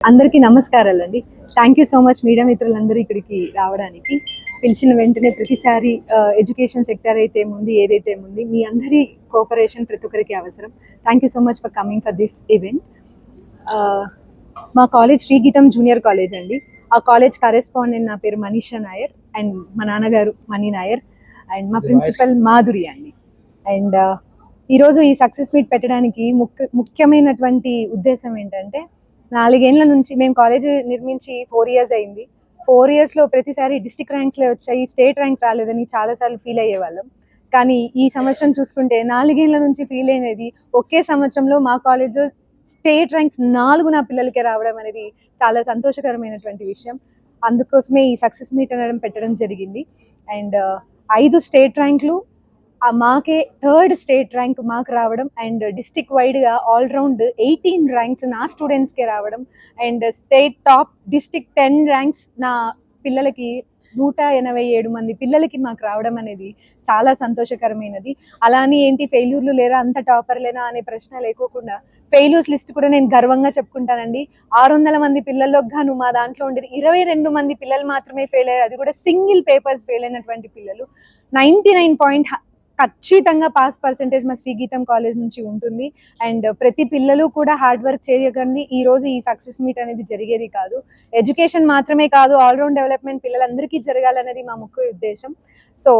అందరికీ నమస్కారాలండి. Thank you so much media మిత్రులందరూ ఇక్కడికి రావడానికి. పిలిచిన వెంటనే ప్రతిసారి ఎడ్యుకేషన్ సెక్టర్ అయితే ఉంది, ఏదైతే ఉంది, మీ అందరి కోఆపరేషన్ ప్రతి ఒక్కరికి అవసరం. Thank you so much for coming for this event. మా కాలేజ్ శ్రీగీతం జూనియర్ కాలేజ్ అండి. ఆ కాలేజ్ కరెస్పాండెంట్ నా పేరు మనీషా నాయర్ అండ్ మా నాన్నగారు మణి నాయర్ అండ్ మా ప్రిన్సిపల్ మాధురి అండి. అండ్ ఈరోజు ఈ సక్సెస్ మీట్ పెట్టడానికి ముఖ్యమైనటువంటి ఉద్దేశం ఏంటంటే, 4 ఏళ్ల నుంచి మేము కాలేజ్ నిర్మించి 4 years అయింది. 4 yearsలో ప్రతిసారి డిస్ట్రిక్ట్ ర్యాంక్స్లే వచ్చాయి, స్టేట్ ర్యాంక్స్ రాలేదని చాలాసార్లు ఫీల్ అయ్యేవాళ్ళం. కానీ ఈ సంవత్సరం చూసుకుంటే 4 ఏళ్ల నుంచి ఫీల్ అయినది ఒకే సంవత్సరంలో మా కాలేజ్లో స్టేట్ ర్యాంక్స్ 4 నా పిల్లలకే రావడం అనేది చాలా సంతోషకరమైనటువంటి విషయం. అందుకోసమే ఈ సక్సెస్ మీట్ అనడం పెట్టడం జరిగింది. అండ్ 5 స్టేట్ ర్యాంకులు మాకే 3rd స్టేట్ ర్యాంక్ మాకు రావడం అండ్ డిస్ట్రిక్ట్ వైడ్గా ఆల్రౌండ్ 18 ర్యాంక్స్ నా స్టూడెంట్స్కే రావడం and state top district 10 ranks నా పిల్లలకి 187 మంది పిల్లలకి మాకు రావడం అనేది చాలా సంతోషకరమైనది. అలానే ఏంటి ఫెయిల్యూర్లు లేరా, అంత టాపర్లేనా అనే ప్రశ్న లేకోకుండా ఫెయిల్యూర్స్ లిస్ట్ కూడా నేను గర్వంగా చెప్పుకుంటానండి. 600 మంది పిల్లల్లో గాను మా దాంట్లో ఉండేది 22 మంది పిల్లలు మాత్రమే ఫెయిల్ అయ్యారు. అది కూడా సింగిల్ పేపర్స్ ఫెయిల్ అయినటువంటి పిల్లలు. 99 ఖచ్చితంగా పాస్ పర్సెంటేజ్ మా శ్రీగీతం కాలేజ్ నుంచి ఉంటుంది. అండ్ ప్రతి పిల్లలు కూడా హార్డ్ వర్క్ చేయకండి ఈ రోజు ఈ సక్సెస్ మీట్ అనేది జరిగేది కాదు. ఎడ్యుకేషన్ మాత్రమే కాదు, ఆల్రౌండ్ డెవలప్మెంట్ పిల్లలందరికీ జరగాలనేది మా ముఖ్య ఉద్దేశం. సో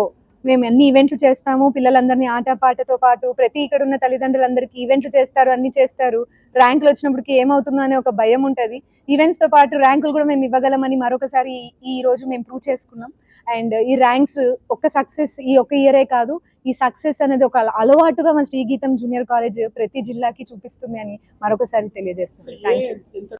మేము అన్ని ఈవెంట్లు చేస్తాము, పిల్లలందరినీ ఆటపాటతో పాటు ఇక్కడ ఉన్న తల్లిదండ్రులందరికీ ఈవెంట్లు చేస్తారు, అన్ని చేస్తారు. ర్యాంకులు వచ్చినప్పటికీ ఏమవుతుందో అనే ఒక భయం ఉంటుంది. ఈవెంట్స్తో పాటు ర్యాంకులు కూడా మేము ఇవ్వగలమని మరొకసారి ఈ రోజు మేము ప్రూవ్ చేసుకున్నాం. అండ్ ఈ ర్యాంక్స్ ఒక సక్సెస్ ఈ ఒక ఇయరే కాదు, ఈ సక్సెస్ అనేది ఒక అలవాటుగా మన శ్రీగీతం జూనియర్ కాలేజ్ ప్రతి జిల్లాకి చూపిస్తుంది అని మరొకసారి తెలియజేస్తుంది. Thank you.